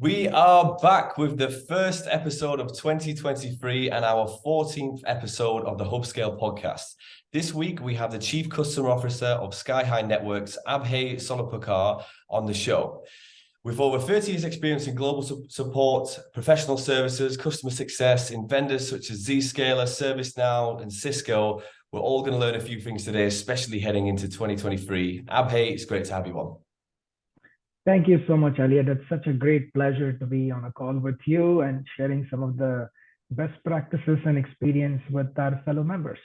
We are back with the first episode of 2023 and our 14th episode of the HubScale podcast. This week, we have the Chief Customer Officer of Skyhigh Networks, Abhay Solapurkar, on the show. With over 30 years experience in global support, professional services, customer success in vendors such as Zscaler, ServiceNow, and Cisco, we're all going to learn a few things today, especially heading into 2023. Abhay, it's great to have you on. Thank you so much, Elliot. It's such a great pleasure to be on a call with you and sharing some of the best practices and experience with our fellow members.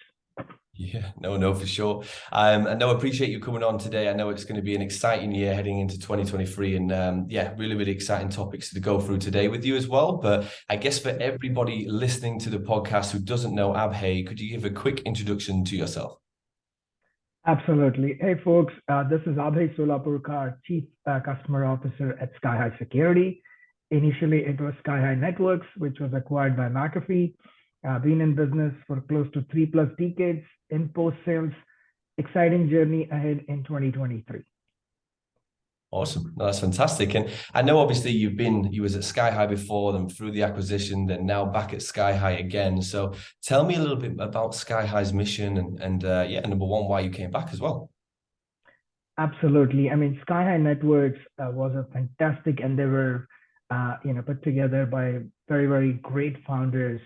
Yeah, no, for sure. I appreciate you coming on today. I know it's going to be an exciting year heading into 2023 and really exciting topics to go through today with you as well. But I guess for everybody listening to the podcast who doesn't know Abhay, could you give a quick introduction to yourself? Absolutely. Hey, folks, this is Abhay Solapurkar, Chief Customer Officer at Skyhigh Security. Initially, it was Skyhigh Networks, which was acquired by McAfee. Been in business for close to 3+ decades in post-sales. Exciting journey ahead in 2023. Awesome. No, that's fantastic. And I know obviously you was at Skyhigh before, then through the acquisition, then now back at Skyhigh again. So tell me a little bit about Skyhigh's mission and number one, why you came back as well. Absolutely. I mean, Skyhigh Networks was a fantastic endeavor, put together by very great founders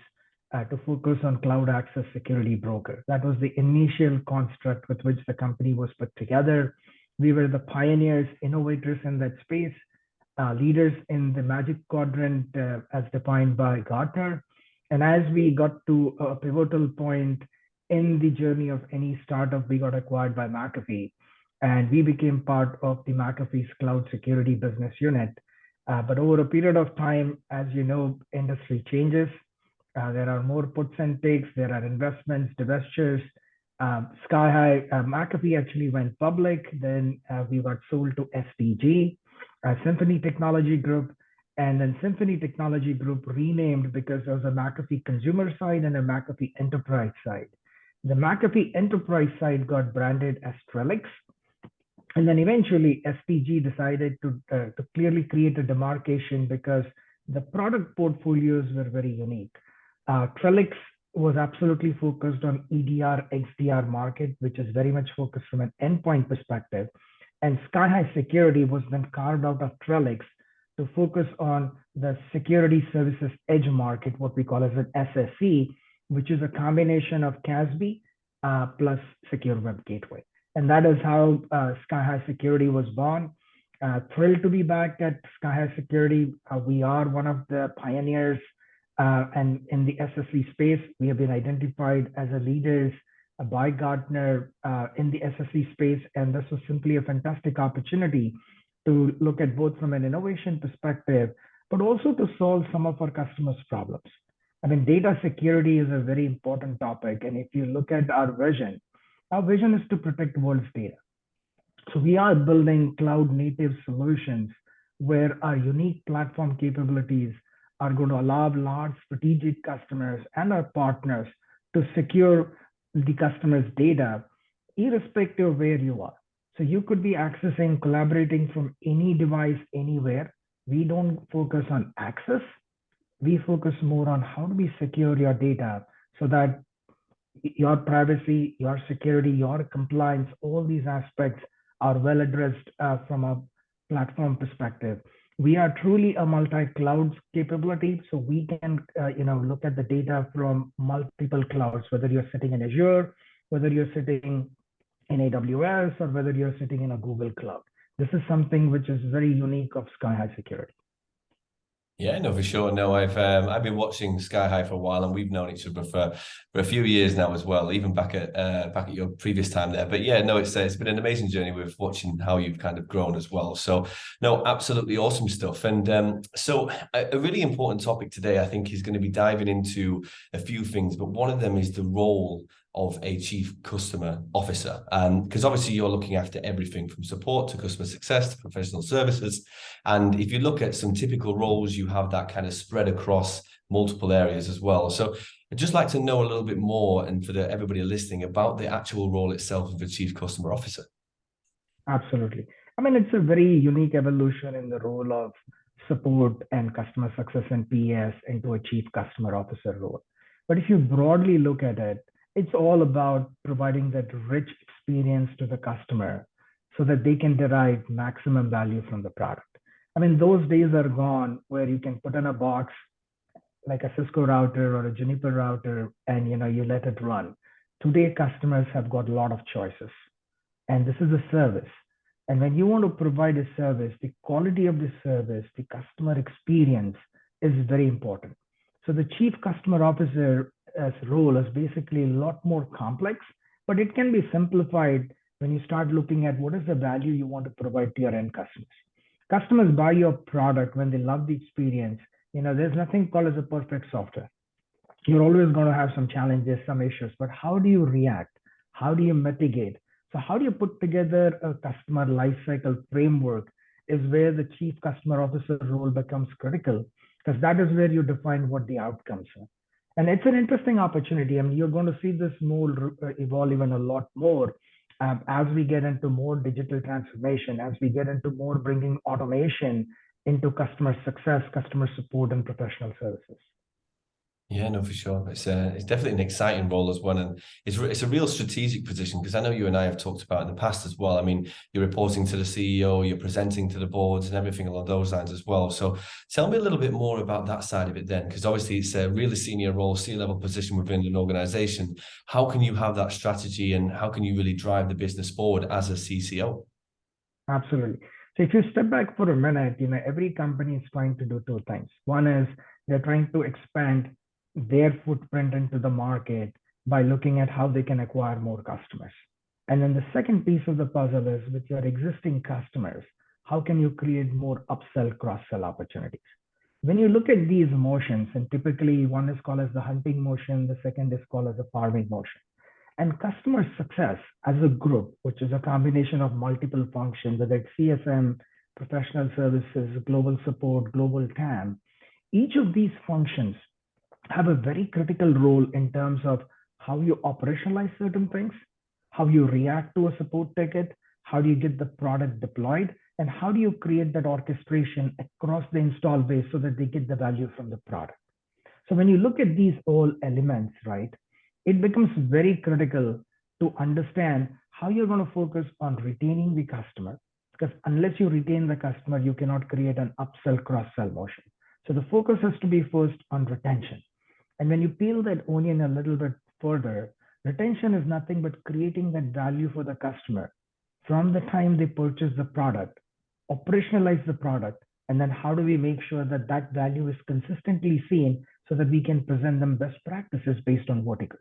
to focus on cloud access security broker. That was the initial construct with which the company was put together. We were the pioneers, innovators in that space, leaders in the Magic Quadrant as defined by Gartner. And as we got to a pivotal point in the journey of any startup, we got acquired by McAfee. And we became part of the McAfee's cloud security business unit. But over a period of time, as you know, industry changes. There are more puts and takes. There are investments, divestitures. Skyhigh, McAfee actually went public. Then we got sold to STG, Symphony Technology Group. And then Symphony Technology Group renamed because there was a McAfee consumer side and a McAfee enterprise side. The McAfee enterprise side got branded as Trellix. And then eventually STG decided to clearly create a demarcation because the product portfolios were very unique. Trellix was absolutely focused on EDR, XDR market, which is very much focused from an endpoint perspective. And Skyhigh Security was then carved out of Trellix to focus on the security services edge market, what we call as an SSE, which is a combination of CASB plus secure web gateway. And that is how Skyhigh Security was born. Thrilled to be back at Skyhigh Security. We are one of the pioneers and in the SSE space. We have been identified as a leaders by Gartner in the SSE space. And this was simply a fantastic opportunity to look at both from an innovation perspective, but also to solve some of our customers' problems. I mean, data security is a very important topic. And if you look at our vision is to protect world's data. So we are building cloud native solutions where our unique platform capabilities are going to allow large strategic customers and our partners to secure the customer's data, irrespective of where you are. So you could be accessing, collaborating from any device, anywhere. We don't focus on access. We focus more on how do we secure your data so that your privacy, your security, your compliance, all these aspects are well addressed from a platform perspective. We are truly a multi-cloud capability, so we can look at the data from multiple clouds, whether you're sitting in Azure, whether you're sitting in AWS, or whether you're sitting in a Google Cloud. This is something which is very unique of Skyhigh Security. Yeah, no, for sure. No, I've been watching Skyhigh for a while, and we've known each other for a few years now as well, even back at your previous time there. But yeah, no, it's been an amazing journey with watching how you've kind of grown as well. So no, absolutely awesome stuff. And so a really important topic today, I think, is going to be diving into a few things, but one of them is the role of a chief customer officer, because obviously you're looking after everything from support to customer success to professional services. And if you look at some typical roles, you have that kind of spread across multiple areas as well. So I'd just like to know a little bit more, and for everybody listening, about the actual role itself of a chief customer officer. Absolutely. I mean, it's a very unique evolution in the role of support and customer success and PS into a chief customer officer role. But if you broadly look at it, it's all about providing that rich experience to the customer so that they can derive maximum value from the product. I mean, those days are gone where you can put in a box like a Cisco router or a Juniper router and you let it run. Today, customers have got a lot of choices, and this is a service. And when you want to provide a service, the quality of the service, the customer experience is very important. So the chief customer officer role is basically a lot more complex, but it can be simplified when you start looking at what is the value you want to provide to your end customers. Customers buy your product when they love the experience. There's nothing called as a perfect software. You're always going to have some challenges, some issues, but how do you react? How do you mitigate? So how do you put together a customer lifecycle framework is where the chief customer officer role becomes critical, because that is where you define what the outcomes are. And it's an interesting opportunity. I mean, you're going to see this more evolve even a lot more as we get into more digital transformation, as we get into more bringing automation into customer success, customer support, and professional services. Yeah, no, for sure. It's definitely an exciting role as well, and it's a real strategic position, because I know you and I have talked about in the past as well. I mean, you're reporting to the CEO, you're presenting to the boards and everything along those lines as well. So tell me a little bit more about that side of it then, because obviously it's a really senior role, C-level position within an organization. How can you have that strategy, and how can you really drive the business forward as a CCO? Absolutely. So if you step back for a minute, every company is trying to do two things. One is they're trying to expand their footprint into the market by looking at how they can acquire more customers. And then the second piece of the puzzle is with your existing customers, how can you create more upsell, cross-sell opportunities? When you look at these motions, and typically one is called as the hunting motion, the second is called as the farming motion. And customer success as a group, which is a combination of multiple functions, whether it's CSM, professional services, global support, global TAM, each of these functions have a very critical role in terms of how you operationalize certain things, how you react to a support ticket, how do you get the product deployed, and how do you create that orchestration across the install base so that they get the value from the product. So when you look at these all elements, right, it becomes very critical to understand how you're going to focus on retaining the customer, because unless you retain the customer, you cannot create an upsell, cross-sell motion. So the focus has to be first on retention. And when you peel that onion a little bit further, retention is nothing but creating that value for the customer from the time they purchase the product, operationalize the product, and then how do we make sure that that value is consistently seen so that we can present them best practices based on verticals.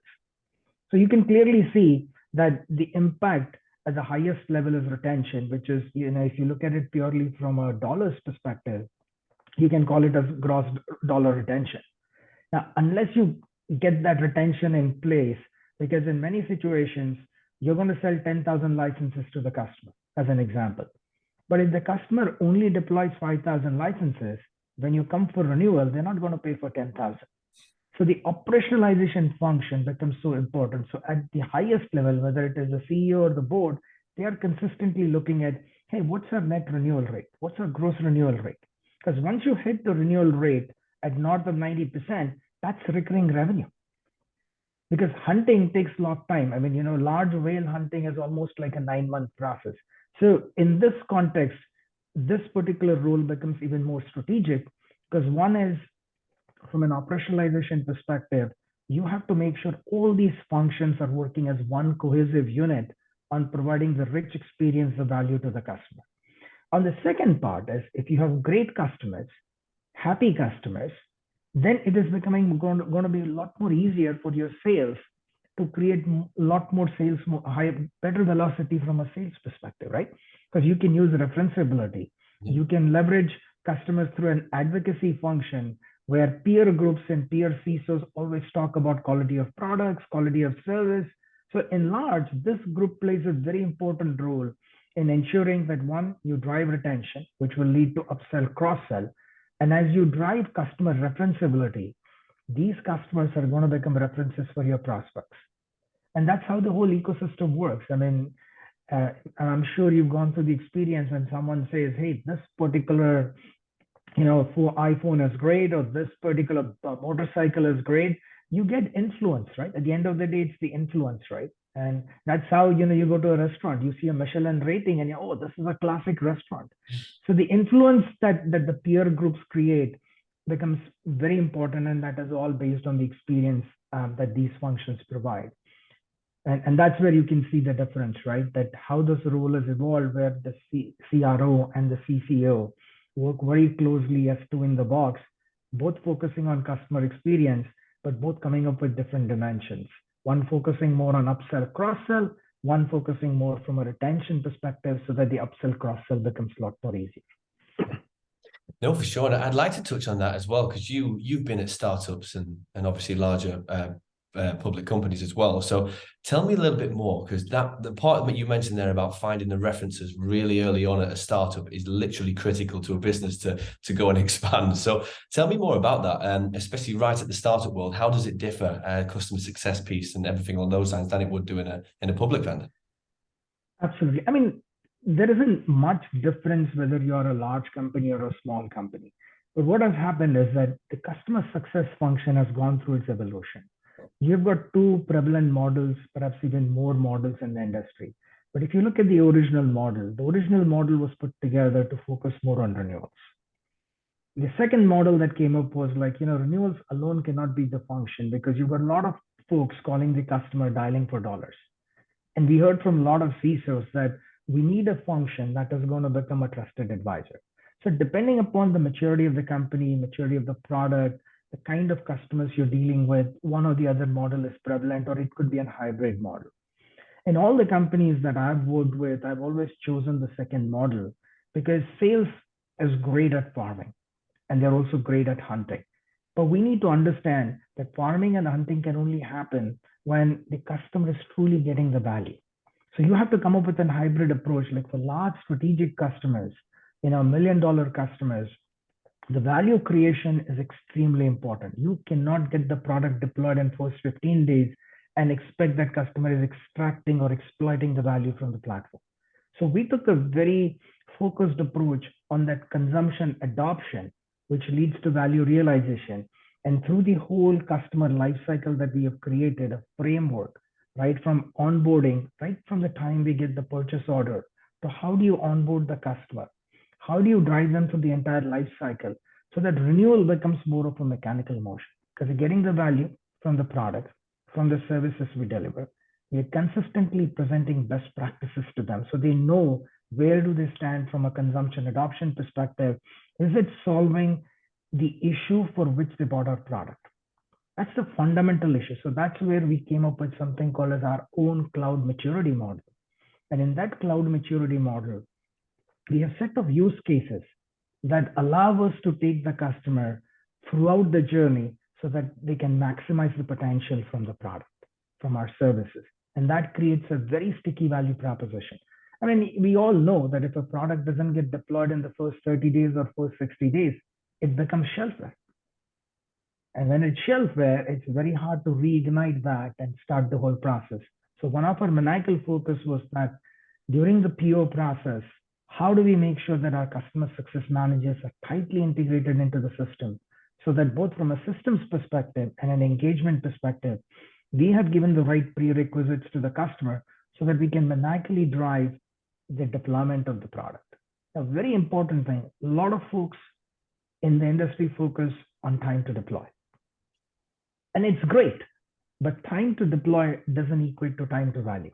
So you can clearly see that the impact at the highest level is retention, which is, if you look at it purely from a dollars perspective, you can call it as gross dollar retention. Now, unless you get that retention in place, because in many situations, you're going to sell 10,000 licenses to the customer, as an example. But if the customer only deploys 5,000 licenses, when you come for renewal, they're not going to pay for 10,000. So the operationalization function becomes so important. So at the highest level, whether it is the CEO or the board, they are consistently looking at, hey, what's our net renewal rate? What's our gross renewal rate? Because once you hit the renewal rate at north of 90%, that's recurring revenue. Because hunting takes a lot of time. I mean, large whale hunting is almost like a 9-month process. So in this context, this particular role becomes even more strategic, because one is from an operationalization perspective, you have to make sure all these functions are working as one cohesive unit on providing the rich experience of value to the customer. On the second part is, if you have great customers, happy customers, then it is becoming going to be a lot more easier for your sales to create a lot more sales, better velocity from a sales perspective, right? Because you can use referenceability. Yeah. You can leverage customers through an advocacy function where peer groups and peer CISOs always talk about quality of products, quality of service. So in large, this group plays a very important role in ensuring that one, you drive retention, which will lead to upsell, cross-sell. And as you drive customer referenceability, these customers are going to become references for your prospects. And that's how the whole ecosystem works. I mean, I'm sure you've gone through the experience when someone says, hey, this particular iPhone is great, or this particular motorcycle is great. You get influence, right? At the end of the day, it's the influence, right? And that's how, you go to a restaurant, you see a Michelin rating and oh, this is a classic restaurant. So the influence that the peer groups create becomes very important, and that is all based on the experience that these functions provide. And that's where you can see the difference, right? That how this role has evolved, where the CRO and the CCO work very closely as two in the box, both focusing on customer experience, but both coming up with different dimensions. One focusing more on upsell, cross-sell, one focusing more from a retention perspective, so that the upsell, cross-sell becomes a lot more easy. No, for sure. And I'd like to touch on that as well, because you've been at startups and obviously larger public companies as well. So tell me a little bit more, because the part that you mentioned there about finding the references really early on at a startup is literally critical to a business to go and expand. So tell me more about that, especially right at the startup world. How does it differ, customer success piece and everything on those lines, than it would do in a public vendor? Absolutely. I mean, there isn't much difference whether you're a large company or a small company. But what has happened is that the customer success function has gone through its evolution. You've got two prevalent models, perhaps even more models in the industry. But if you look at the original model was put together to focus more on renewals. The second model that came up was like, renewals alone cannot be the function, because you've got a lot of folks calling the customer dialing for dollars. And we heard from a lot of CISOs that we need a function that is going to become a trusted advisor. So depending upon the maturity of the company, maturity of the product, the kind of customers you're dealing with, one or the other model is prevalent, or it could be a hybrid model. In all the companies that I've worked with, I've always chosen the second model, because sales is great at farming and they're also great at hunting. But we need to understand that farming and hunting can only happen when the customer is truly getting the value. So you have to come up with a hybrid approach, like for large strategic customers, $1 million customers, the value creation is extremely important. You cannot get the product deployed in first 15 days and expect that customer is extracting or exploiting the value from the platform. So we took a very focused approach on that consumption adoption, which leads to value realization. And through the whole customer lifecycle that we have created a framework, right from onboarding, right from the time we get the purchase order, to how do you onboard the customer? How do you drive them through the entire life cycle, so that renewal becomes more of a mechanical motion? Because you're getting the value from the products, from the services we deliver. We are consistently presenting best practices to them, so they know where do they stand from a consumption adoption perspective. Is it solving the issue for which they bought our product? That's the fundamental issue. So that's where we came up with something called as our own cloud maturity model. And in that cloud maturity model, we have a set of use cases that allow us to take the customer throughout the journey, so that they can maximize the potential from the product, from our services. And that creates a very sticky value proposition. I mean, we all know that if a product doesn't get deployed in the first 30 days or first 60 days, it becomes shelfware. And when it's shelfware, it's very hard to reignite that and start the whole process. So one of our maniacal focus was that during the PO process, how do we make sure that our customer success managers are tightly integrated into the system, so that both from a systems perspective and an engagement perspective, we have given the right prerequisites to the customer, so that we can maniacally drive the deployment of the product. A very important thing, a lot of folks in the industry focus on time to deploy. And it's great, but time to deploy doesn't equate to time to value.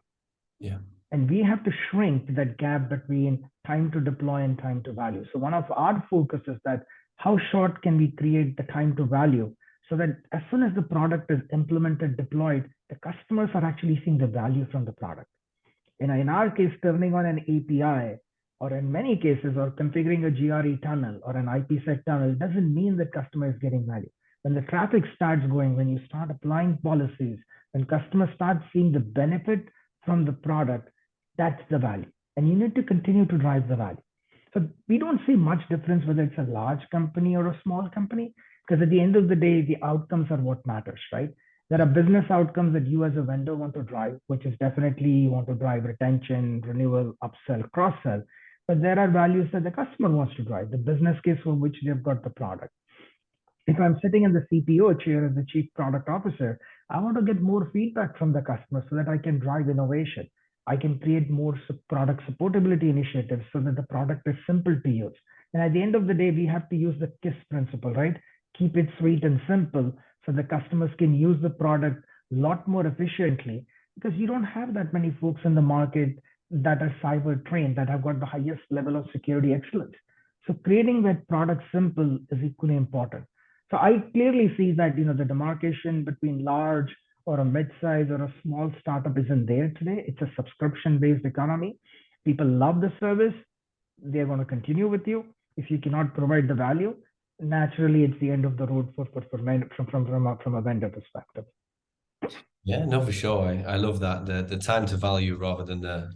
Yeah. And we have to shrink that gap between time to deploy and time to value. So one of our focus is that how short can we create the time to value, so that as soon as the product is implemented, deployed, the customers are actually seeing the value from the product. In our case, turning on an API, or in many cases, or configuring a GRE tunnel or an IPsec tunnel, doesn't mean that customer is getting value. When the traffic starts going, when you start applying policies, when customers start seeing the benefit from the product, that's the value. And you need to continue to drive the value. So we don't see much difference whether it's a large company or a small company, because at the end of the day, the outcomes are what matters, right? There are business outcomes that you as a vendor want to drive, which is definitely you want to drive retention, renewal, upsell, cross-sell. but there are values that the customer wants to drive, the business case for which they've got the product. If I'm sitting in the CPO chair as the chief product officer, I want to get more feedback from the customer so that I can drive innovation. I can create more product supportability initiatives so that the product is simple to use. And at the end of the day, we have to use the KISS principle, right? Keep it sweet and simple so the customers can use the product a lot more efficiently, because you don't have that many folks in the market that are cyber trained, that have got the highest level of security excellence. So creating that product simple is equally important. So I clearly see that the demarcation between large or a mid-size or a small startup isn't there today. It's a subscription-based economy. People love the service. They're going to continue with you. If you cannot provide the value, naturally it's the end of the road from a vendor perspective. Yeah, no, for sure. I love that, the time to value rather than the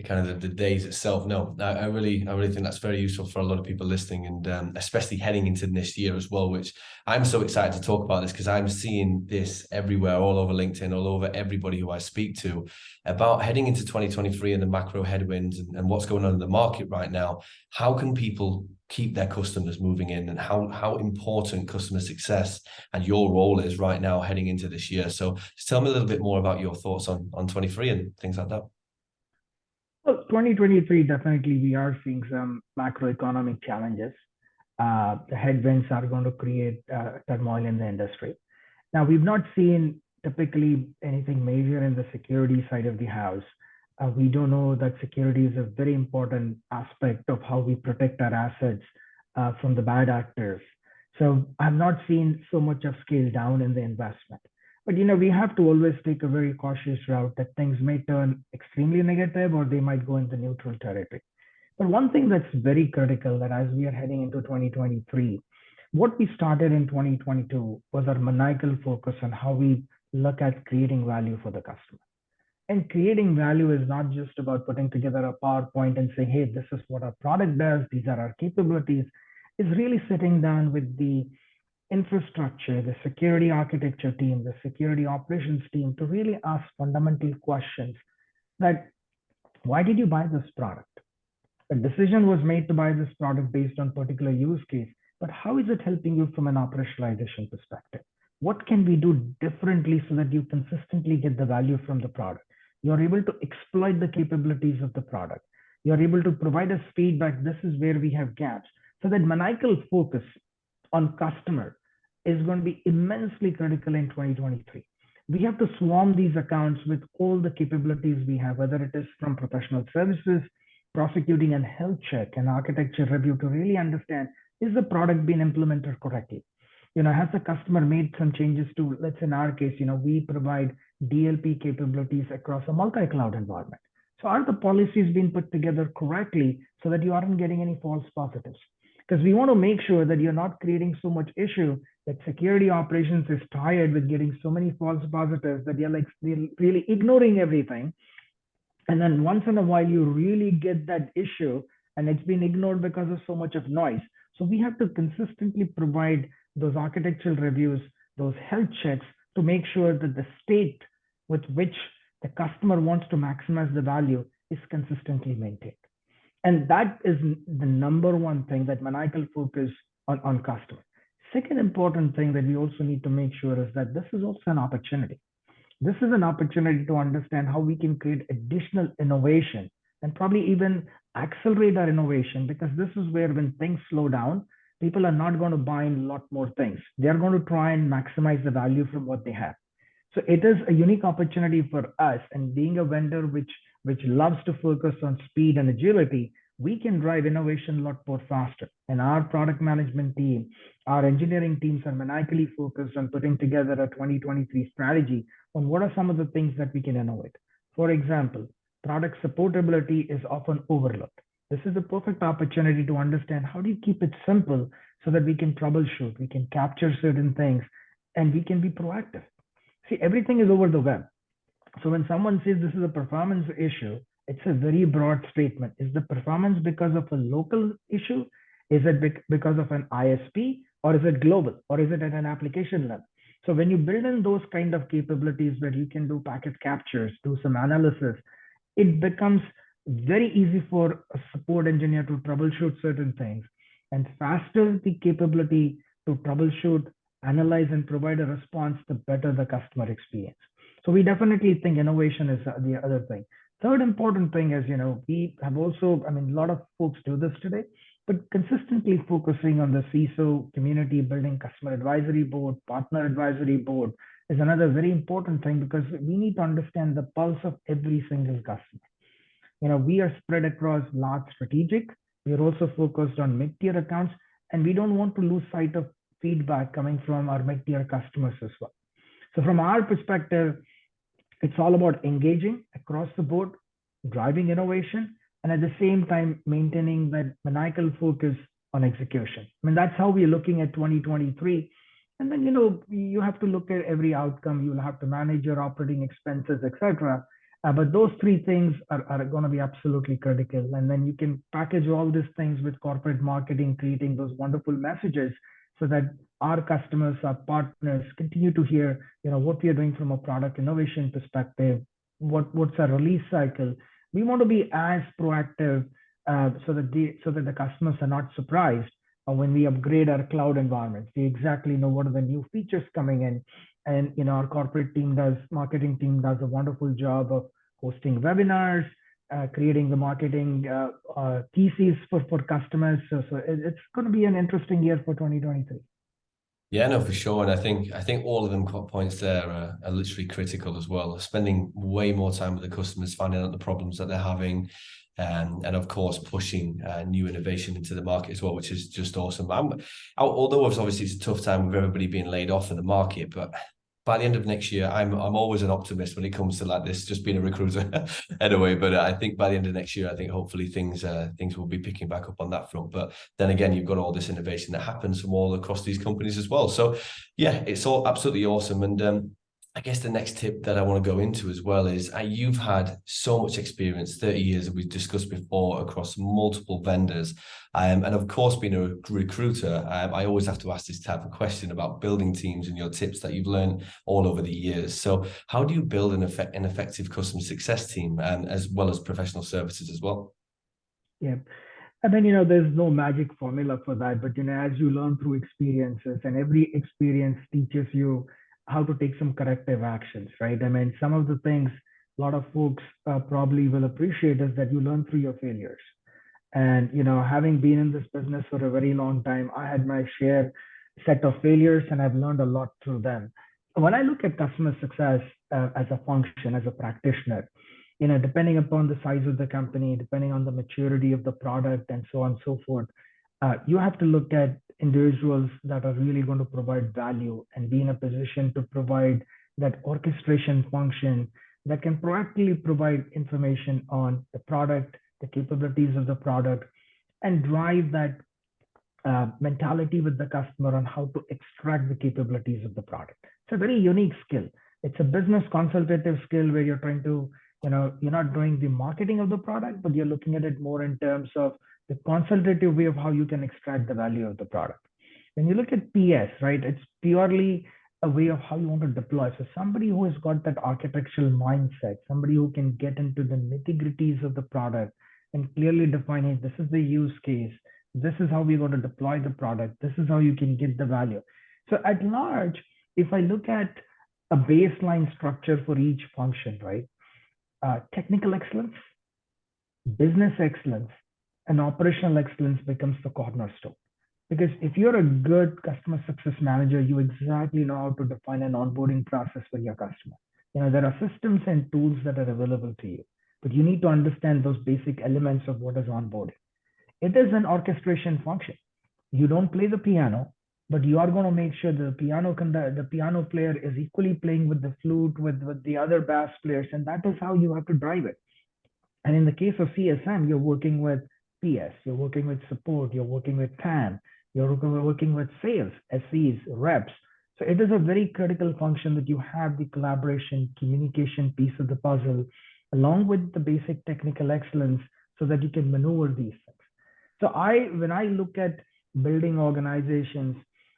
kind of the days itself. No, I really think that's very useful for a lot of people listening, and especially heading into this year as well, which I'm so excited to talk about this because I'm seeing this everywhere, all over LinkedIn, all over everybody who I speak to, about heading into 2023 and the macro headwinds and what's going on in the market right now. How can people keep their customers moving in, and how important customer success and your role is right now heading into this year? So just tell me a little bit more about your thoughts on 23 and things like that. Well, 2023, definitely we are seeing some macroeconomic challenges. The headwinds are going to create turmoil in the industry. Now, we've not seen typically anything major in the security side of the house. We don't know that security is a very important aspect of how we protect our assets from the bad actors. So I've not seen so much of scale down in the investment. But we have to always take a very cautious route that things may turn extremely negative or they might go into neutral territory. But one thing that's very critical, that as we are heading into 2023, what we started in 2022 was our maniacal focus on how we look at creating value for the customer. And creating value is not just about putting together a PowerPoint and saying, hey, this is what our product does, these are our capabilities. It's really sitting down with the infrastructure, the security architecture team, the security operations team, to really ask fundamental questions that, why did you buy this product? A decision was made to buy this product based on particular use case, but how is it helping you from an operationalization perspective? What can we do differently so that you consistently get the value from the product? You're able to exploit the capabilities of the product. You're able to provide us feedback. This is where we have gaps. So that maniacal focus on customer is going to be immensely critical in 2023. We have to swarm these accounts with all the capabilities we have, whether it is from professional services, prosecuting and health check and architecture review, to really understand, is the product being implemented correctly? Has the customer made some changes to, let's say in our case, we provide DLP capabilities across a multi-cloud environment. So are the policies being put together correctly so that you aren't getting any false positives? Because we want to make sure that you're not creating so much issue that security operations is tired with getting so many false positives that they're really ignoring everything. And then once in a while, you really get that issue and it's been ignored because of so much of noise. So we have to consistently provide those architectural reviews, those health checks, to make sure that the state with which the customer wants to maximize the value is consistently maintained. And that is the number one thing, that maniacal focus on customer. Second important thing that we also need to make sure is that this is also an opportunity. This is an opportunity to understand how we can create additional innovation and probably even accelerate our innovation, because this is where, when things slow down, people are not going to buy in a lot more things. They're going to try and maximize the value from what they have. So it is a unique opportunity for us, and being a vendor which loves to focus on speed and agility, we can drive innovation a lot more faster. And our product management team, our engineering teams are maniacally focused on putting together a 2023 strategy on what are some of the things that we can innovate. For example, product supportability is often overlooked. This is a perfect opportunity to understand, how do you keep it simple so that we can troubleshoot, we can capture certain things, and we can be proactive. See, everything is over the web. So when someone says this is a performance issue, it's a very broad statement. Is the performance because of a local issue? Is it because of an ISP? Or is it global? Or is it at an application level? So when you build in those kind of capabilities where you can do packet captures, do some analysis, it becomes very easy for a support engineer to troubleshoot certain things, and faster the capability to troubleshoot, analyze, and provide a response, the better the customer experience. So we definitely think innovation is the other thing. Third important thing is, we have also, I mean, a lot of folks do this today, but consistently focusing on the CISO community, building customer advisory board, partner advisory board is another very important thing, because we need to understand the pulse of every single customer. We are spread across large strategic. We are also focused on mid-tier accounts, and we don't want to lose sight of feedback coming from our mid-tier customers as well. So from our perspective, it's all about engaging across the board, driving innovation, and at the same time maintaining that maniacal focus on execution. I mean, that's how we're looking at 2023. And then, you have to look at every outcome. You'll have to manage your operating expenses, etc. But those three things are going to be absolutely critical. And then you can package all these things with corporate marketing, creating those wonderful messages so that our customers, our partners continue to hear, what we are doing from a product innovation perspective, what's our release cycle. We want to be as proactive so that the customers are not surprised when we upgrade our cloud environments. We exactly know what are the new features coming in. And our corporate team marketing team does a wonderful job of hosting webinars, creating the marketing theses for customers. So it's going to be an interesting year for 2023. Yeah, no, for sure. And I think all of them points there are literally critical as well. Spending way more time with the customers, finding out the problems that they're having, and of course pushing new innovation into the market as well, which is just awesome. Although obviously it's a tough time with everybody being laid off in the market, but by the end of next year, I'm always an optimist when it comes to like this, just being a recruiter anyway. But I think by the end of next year, I think hopefully things will be picking back up on that front. But then again, you've got all this innovation that happens from all across these companies as well. So yeah, it's all absolutely awesome. And I guess the next tip that I want to go into as well is you've had so much experience, 30 years that we've discussed before across multiple vendors. And of course, being a recruiter, I always have to ask this type of question about building teams and your tips that you've learned all over the years. So how do you build an effective customer success team as well as professional services as well? Yeah. And then, there's no magic formula for that, but, as you learn through experiences, and every experience teaches you how to take some corrective actions, right? I mean, some of the things a lot of folks probably will appreciate is that you learn through your failures. And, having been in this business for a very long time, I had my set of failures, and I've learned a lot through them. When I look at customer success as a function, as a practitioner, depending upon the size of the company, depending on the maturity of the product, and so on and so forth, you have to look at individuals that are really going to provide value and be in a position to provide that orchestration function that can proactively provide information on the product, the capabilities of the product, and drive that mentality with the customer on how to extract the capabilities of the product. It's a very unique skill. It's a business consultative skill where you're trying to, you're not doing the marketing of the product, but you're looking at it more in terms of the consultative way of how you can extract the value of the product. When you look at PS, right, it's purely a way of how you want to deploy. So somebody who has got that architectural mindset, somebody who can get into the nitty-gritties of the product and clearly define it, this is the use case, this is how we're going to deploy the product, this is how you can get the value. So at large, if I look at a baseline structure for each function, right, technical excellence, business excellence, and operational excellence becomes the cornerstone. Because if you're a good customer success manager, you exactly know how to define an onboarding process for your customer. There are systems and tools that are available to you, but you need to understand those basic elements of what is onboarding. It is an orchestration function. You don't play the piano, but you are going to make sure the piano player is equally playing with the flute, with the other bass players, and that is how you have to drive it. And in the case of CSM, you're working with PS, you're working with support, you're working with TAM, you're working with sales, SEs, reps. So it is a very critical function that you have the collaboration, communication piece of the puzzle, along with the basic technical excellence so that you can maneuver these things. So when I look at building organizations,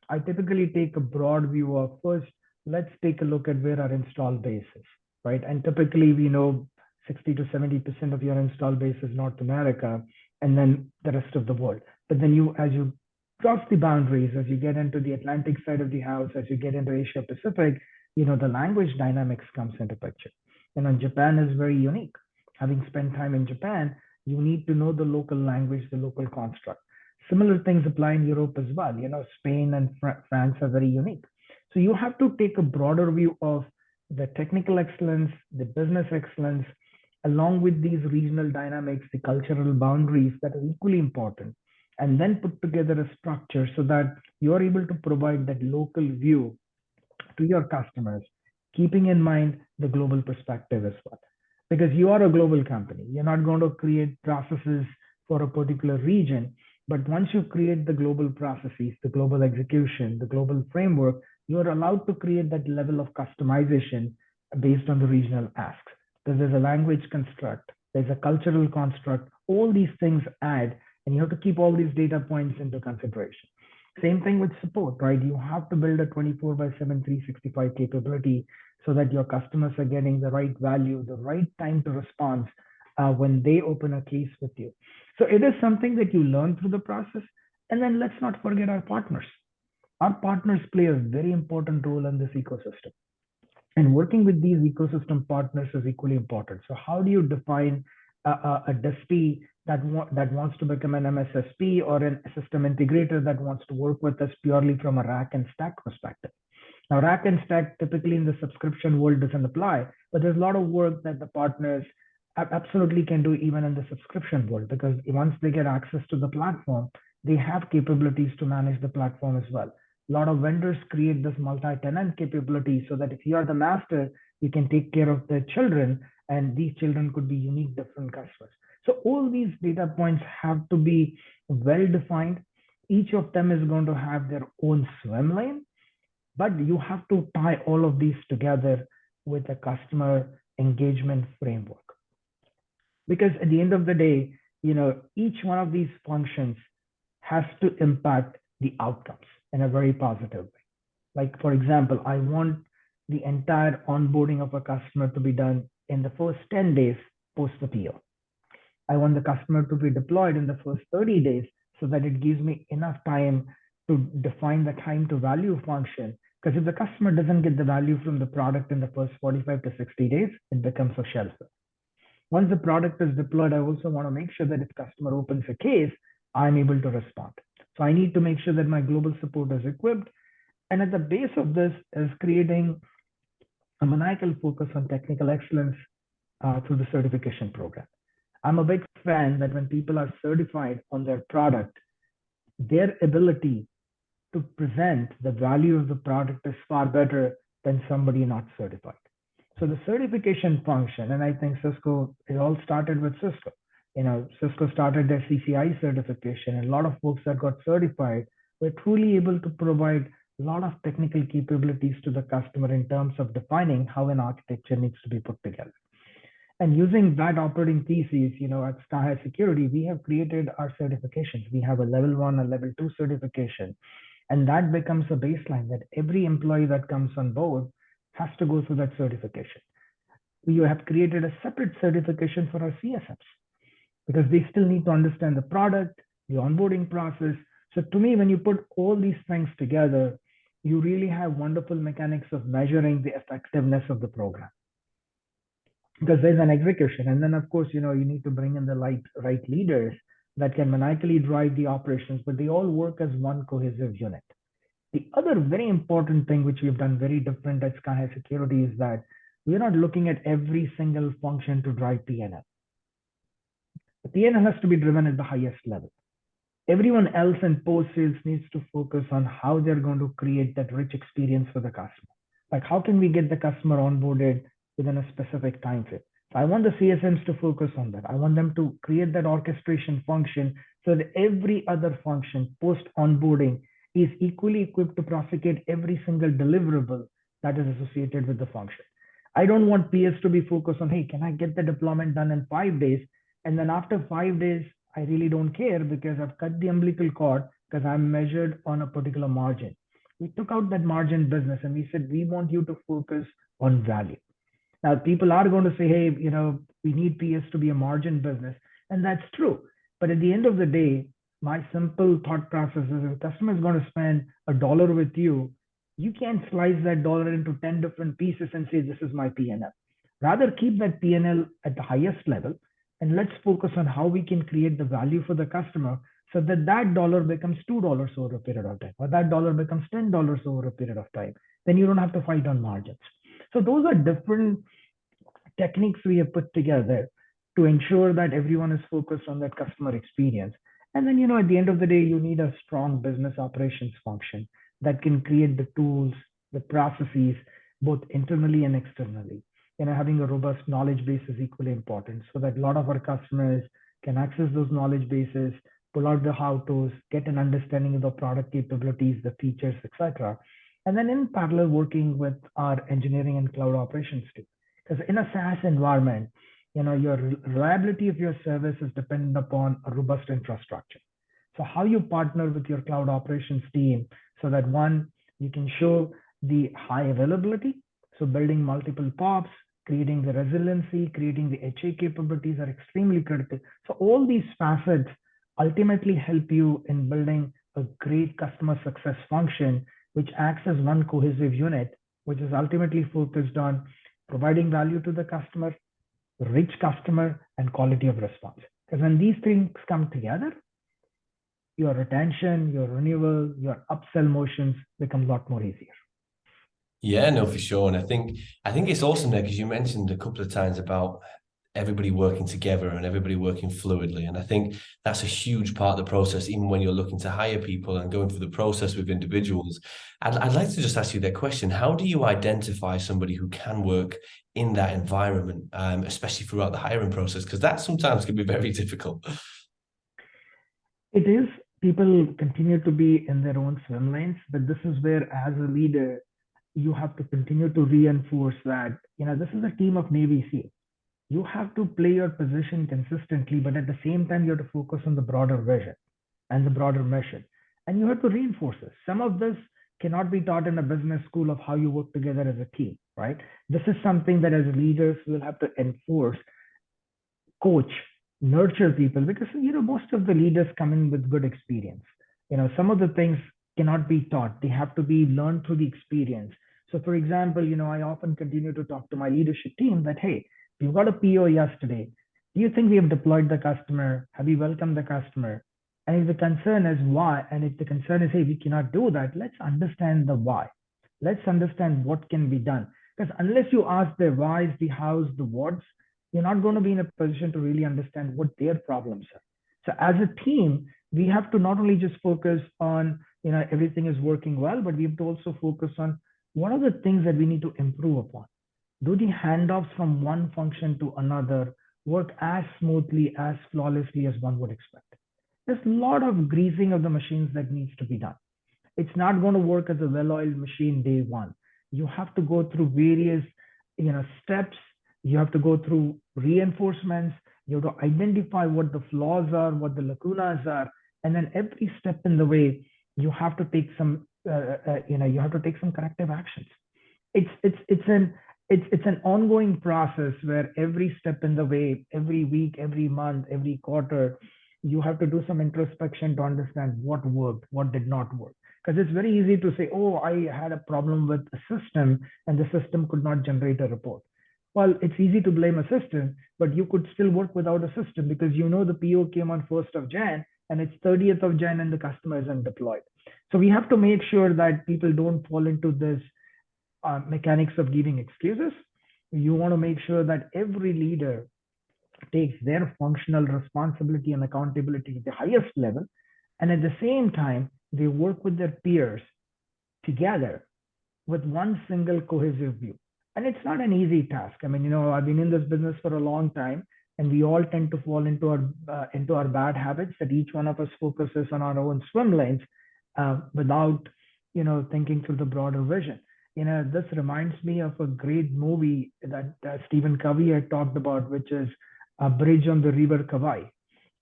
I typically take a broad view of first, let's take a look at where our install base is, right? And typically we know 60 to 70% of your install base is North America, and then the rest of the world. But then as you cross the boundaries, as you get into the Atlantic side of the house, as you get into Asia Pacific, the language dynamics comes into picture. And Japan is very unique. Having spent time in Japan, you need to know the local language, the local construct. Similar things apply in Europe as well. Spain and France are very unique. So you have to take a broader view of the technical excellence, the business excellence, along with these regional dynamics, the cultural boundaries that are equally important, and then put together a structure so that you are able to provide that local view to your customers, keeping in mind the global perspective as well. Because you are a global company, you're not going to create processes for a particular region, but once you create the global processes, the global execution, the global framework, you are allowed to create that level of customization based on the regional asks. Because there's a language construct, there's a cultural construct, all these things add, and you have to keep all these data points into consideration. Same thing with support, right? You have to build a 24/7, 365 capability so that your customers are getting the right value, the right time to response when they open a case with you. So it is something that you learn through the process. And then let's not forget our partners. Our partners play a very important role in this ecosystem. And working with these ecosystem partners is equally important. So how do you define a DSP that wants to become an MSSP, or a system integrator that wants to work with us purely from a rack and stack perspective? Now, rack and stack typically in the subscription world doesn't apply, but there's a lot of work that the partners absolutely can do even in the subscription world, because once they get access to the platform, they have capabilities to manage the platform as well. A lot of vendors create this multi-tenant capability so that if you are the master, you can take care of the children, and these children could be unique, different customers. So all these data points have to be well defined. Each of them is going to have their own swim lane, but you have to tie all of these together with a customer engagement framework. Because at the end of the day, each one of these functions has to impact the outcomes in a very positive way. Like, for example, I want the entire onboarding of a customer to be done in the first 10 days post the PO. I want the customer to be deployed in the first 30 days so that it gives me enough time to define the time to value function. Because if the customer doesn't get the value from the product in the first 45 to 60 days, it becomes a shelf. Once the product is deployed, I also want to make sure that if customer opens a case, I'm able to respond. So I need to make sure that my global support is equipped. And at the base of this is creating a maniacal focus on technical excellence through the certification program. I'm a big fan that when people are certified on their product, their ability to present the value of the product is far better than somebody not certified. So the certification function, and I think Cisco, it all started with Cisco. Cisco started their CCI certification, and a lot of folks that got certified were truly able to provide a lot of technical capabilities to the customer in terms of defining how an architecture needs to be put together. And using that operating thesis, at Skyhigh Security, we have created our certifications. We have a level 1, a level 2 certification. And that becomes a baseline that every employee that comes on board has to go through that certification. We have created a separate certification for our CSMs because they still need to understand the product, the onboarding process. So to me, when you put all these things together, you really have wonderful mechanics of measuring the effectiveness of the program. Because there's an execution. And then, of course, you need to bring in the right leaders that can maniacally drive the operations, but they all work as one cohesive unit. The other very important thing which we've done very different at Skyhigh Security is that we're not looking at every single function to drive P&L. The P&L has to be driven at the highest level. Everyone else in post-sales needs to focus on how they're going to create that rich experience for the customer. Like, how can we get the customer onboarded within a specific time frame? So I want the CSMs to focus on that. I want them to create that orchestration function so that every other function post-onboarding is equally equipped to prosecute every single deliverable that is associated with the function. I don't want PS to be focused on, hey, can I get the deployment done in 5 days? And then after 5 days, I really don't care because I've cut the umbilical cord because I'm measured on a particular margin. We took out that margin business and we said, we want you to focus on value. Now, people are going to say, hey, we need PS to be a margin business. And that's true. But at the end of the day, my simple thought process is if a customer is going to spend $1 with you, you can't slice that dollar into 10 different pieces and say, this is my P&L. Rather, keep that P&L at the highest level and let's focus on how we can create the value for the customer so that that dollar becomes $2 over a period of time, or that dollar becomes $10 over a period of time. Then you don't have to fight on margins. So those are different techniques we have put together to ensure that everyone is focused on that customer experience. And then, at the end of the day, you need a strong business operations function that can create the tools, the processes, both internally and externally. Having a robust knowledge base is equally important so that a lot of our customers can access those knowledge bases, pull out the how-tos, get an understanding of the product capabilities, the features, etc. And then in parallel, working with our engineering and cloud operations team. Because in a SaaS environment, your reliability of your service is dependent upon a robust infrastructure. So how you partner with your cloud operations team so that one, you can show the high availability. So building multiple POPs, creating the resiliency, creating the HA capabilities are extremely critical. So all these facets ultimately help you in building a great customer success function, which acts as one cohesive unit, which is ultimately focused on providing value to the customer, rich customer, and quality of response. Because when these things come together, your retention, your renewal, your upsell motions become a lot more easier. Yeah, no, for sure. And I think it's awesome there because you mentioned a couple of times about everybody working together and everybody working fluidly. And I think that's a huge part of the process, even when you're looking to hire people and going through the process with individuals. I'd like to just ask you that question. How do you identify somebody who can work in that environment, especially throughout the hiring process? Because that sometimes can be very difficult. It is. People continue to be in their own swim lanes, but this is where, as a leader, you have to continue to reinforce that, this is a team of Navy SEAL. You have to play your position consistently, but at the same time, you have to focus on the broader vision and the broader mission. And you have to reinforce this. Some of this cannot be taught in a business school of how you work together as a team, right? This is something that as leaders, we'll have to enforce, coach, nurture people, because, most of the leaders come in with good experience. Some of the things cannot be taught. They have to be learned through the experience. So for example, I often continue to talk to my leadership team that, hey, we got a PO yesterday. Do you think we have deployed the customer? Have we welcomed the customer? And if the concern is why, and if the concern is, hey, we cannot do that, let's understand the why. Let's understand what can be done. Because unless you ask their whys, the hows, the whats, you're not going to be in a position to really understand what their problems are. So as a team, we have to not only just focus on, everything is working well, but we have to also focus on what are the things that we need to improve upon. Do the handoffs from one function to another work as smoothly, as flawlessly as one would expect? There's a lot of greasing of the machines that needs to be done. It's not going to work as a well-oiled machine day one. You have to go through various, steps. You have to go through reinforcements. You have to identify what the flaws are, what the lacunas are, and then every step in the way, you have to take some, you have to take some corrective actions. It's an ongoing process where every step in the way, every week, every month, every quarter, you have to do some introspection to understand what worked, what did not work. Because it's very easy to say, oh, I had a problem with a system and the system could not generate a report. Well, it's easy to blame a system, but you could still work without a system because the PO came on 1st of Jan and it's 30th of Jan and the customer isn't deployed. So we have to make sure that people don't fall into this mechanics of giving excuses. You want to make sure that every leader takes their functional responsibility and accountability at the highest level. And at the same time, they work with their peers together with one single cohesive view. And it's not an easy task. I mean, I've been in this business for a long time, and we all tend to fall into our bad habits that each one of us focuses on our own swim lanes without, thinking through the broader vision. This reminds me of a great movie that Stephen Covey had talked about, which is A Bridge on the River Kwai.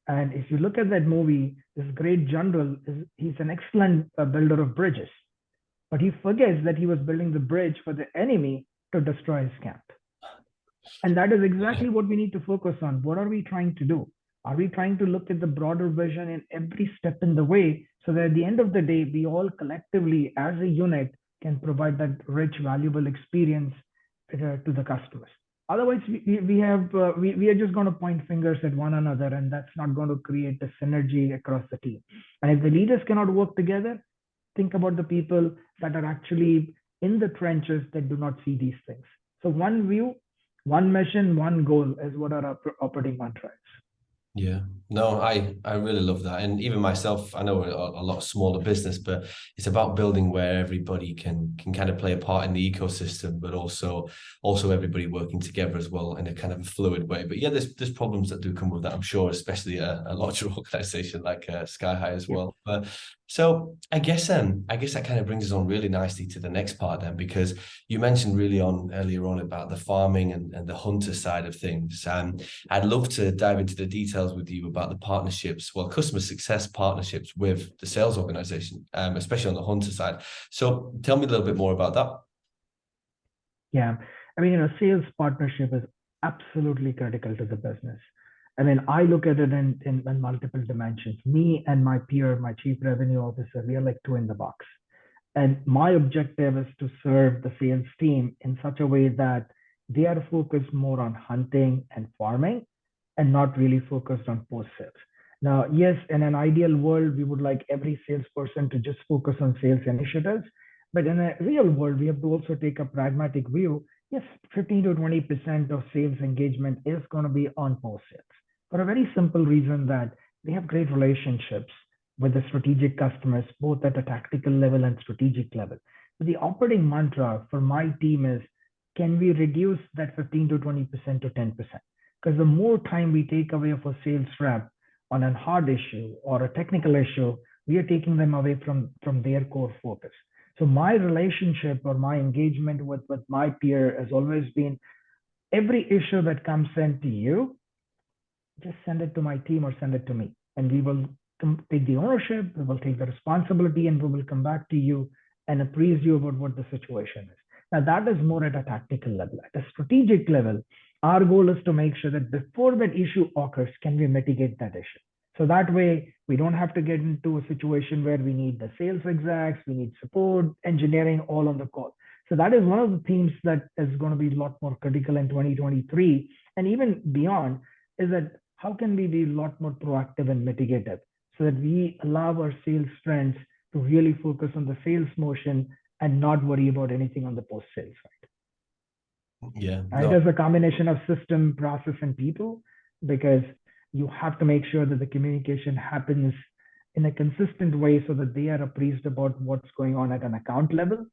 And if you look at that movie, this great general, he's an excellent builder of bridges. But he forgets that he was building the bridge for the enemy to destroy his camp. And that is exactly what we need to focus on. What are we trying to do? Are we trying to look at the broader vision in every step in the way so that at the end of the day, we all collectively as a unit can provide that rich, valuable experience to the customers? Otherwise, we are just going to point fingers at one another, and that's not going to create a synergy across the team. And if the leaders cannot work together, think about the people that are actually in the trenches that do not see these things. So one view, one mission, one goal is what our operating mantra is. Yeah, no, I really love that. And even myself, I know we're a lot smaller business, but it's about building where everybody can kind of play a part in the ecosystem, but also everybody working together as well in a kind of a fluid way. But yeah, there's problems that do come with that, I'm sure, especially a larger organization like Skyhigh as well. But so I guess that kind of brings us on really nicely to the next part then, because you mentioned really on earlier on about the farming and the hunter side of things. I'd love to dive into the details with you about the partnerships, well, customer success partnerships with the sales organization, especially on the hunter side. So tell me a little bit more about that. Yeah, I mean, sales partnership is absolutely critical to the business. I mean, I look at it in multiple dimensions. Me and my peer, my chief revenue officer, we are like two in the box. And my objective is to serve the sales team in such a way that they are focused more on hunting and farming and not really focused on post sales. Now, yes, in an ideal world, we would like every salesperson to just focus on sales initiatives. But in a real world, we have to also take a pragmatic view. Yes, 15 to 20% of sales engagement is going to be on post sales for a very simple reason that they have great relationships with the strategic customers, both at a tactical level and strategic level. But the operating mantra for my team is, can we reduce that 15 to 20% to 10%? Because the more time we take away of a sales rep on a hard issue or a technical issue, we are taking them away from their core focus. So my relationship or my engagement with my peer has always been, every issue that comes into you, just send it to my team or send it to me. And we will take the ownership, we will take the responsibility, and we will come back to you and appraise you about what the situation is. Now, that is more at a tactical level. At a strategic level, our goal is to make sure that before that issue occurs, can we mitigate that issue? So that way, we don't have to get into a situation where we need the sales execs, we need support, engineering, all on the call. So that is one of the themes that is going to be a lot more critical in 2023 and even beyond, is that how can we be a lot more proactive and mitigative so that we allow our sales friends to really focus on the sales motion and not worry about anything on the post sales side. Yeah, no. It is a combination of system, process, and people, because you have to make sure that the communication happens in a consistent way so that they are appraised about what's going on at an account level.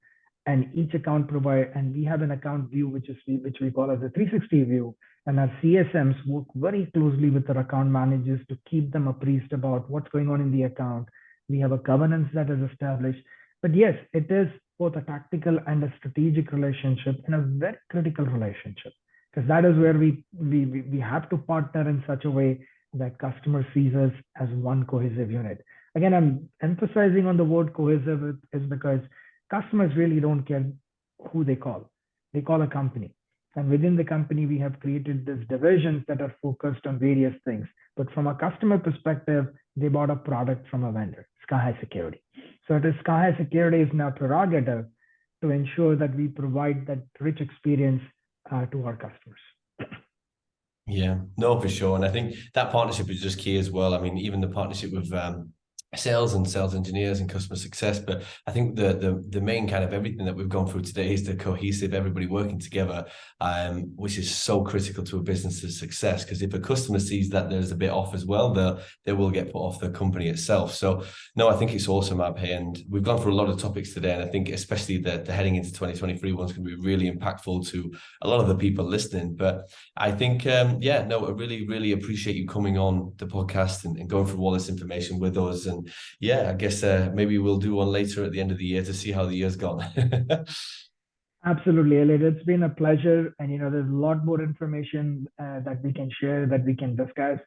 And each account provider, and we have an account view, which we call as a 360 view. And our CSMs work very closely with our account managers to keep them appraised about what's going on in the account. We have a governance that is established. But yes, it is both a tactical and a strategic relationship, and a very critical relationship, because that is where we have to partner in such a way that customer sees us as one cohesive unit. Again, I'm emphasizing on the word cohesive is because customers really don't care who they call. They call a company. And within the company, we have created these divisions that are focused on various things. But from a customer perspective, they bought a product from a vendor, Skyhigh Security. So it is Skyhigh Security is now prerogative to ensure that we provide that rich experience to our customers. Yeah, no, for sure. And I think that partnership is just key as well. I mean, even the partnership with sales and sales engineers and customer success, but I think the main kind of everything that we've gone through today is the cohesive, everybody working together, which is so critical to a business's success. Because if a customer sees that there's a bit off as well, they will get put off the company itself. So no, I think it's awesome, Abhay, and we've gone through a lot of topics today, and I think especially the heading into 2023 one's going to be really impactful to a lot of the people listening. But I think I really appreciate you coming on the podcast and going through all this information with us. And yeah, I guess maybe we'll do one later at the end of the year to see how the year's gone. Absolutely, Elliot. It's been a pleasure. And, there's a lot more information that we can share, that we can discuss.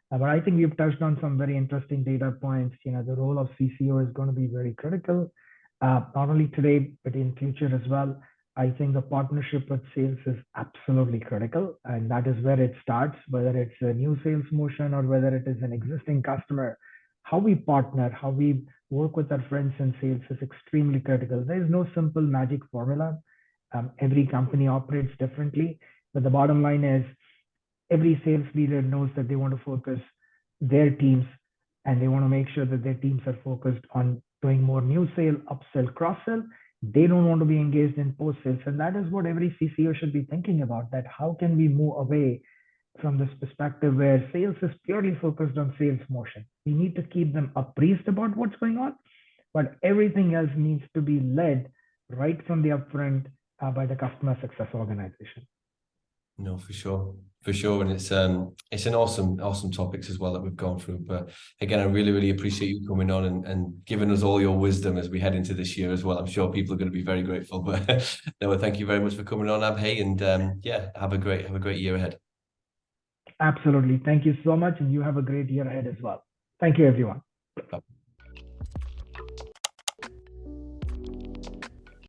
But I think we've touched on some very interesting data points. The role of CCO is going to be very critical, not only today, but in future as well. I think the partnership with sales is absolutely critical, and that is where it starts, whether it's a new sales motion or whether it is an existing customer. How we partner, how we work with our friends in sales is extremely critical. There is no simple magic formula. Every company operates differently, but the bottom line is every sales leader knows that they want to focus their teams and they want to make sure that their teams are focused on doing more new sale, upsell, cross sell. They don't want to be engaged in post sales. And that is what every CCO should be thinking about, that how can we move away from this perspective where sales is purely focused on sales motion. We need to keep them appraised about what's going on, but everything else needs to be led right from the upfront by the customer success organization. No, for sure, and it's an awesome topics as well that we've gone through. But again, I really appreciate you coming on and giving us all your wisdom as we head into this year as well. I'm sure people are going to be very grateful. But no, thank you very much for coming on, Abhay, and yeah, have a great year ahead. Absolutely, thank you so much, and you have a great year ahead as well. Thank you, everyone.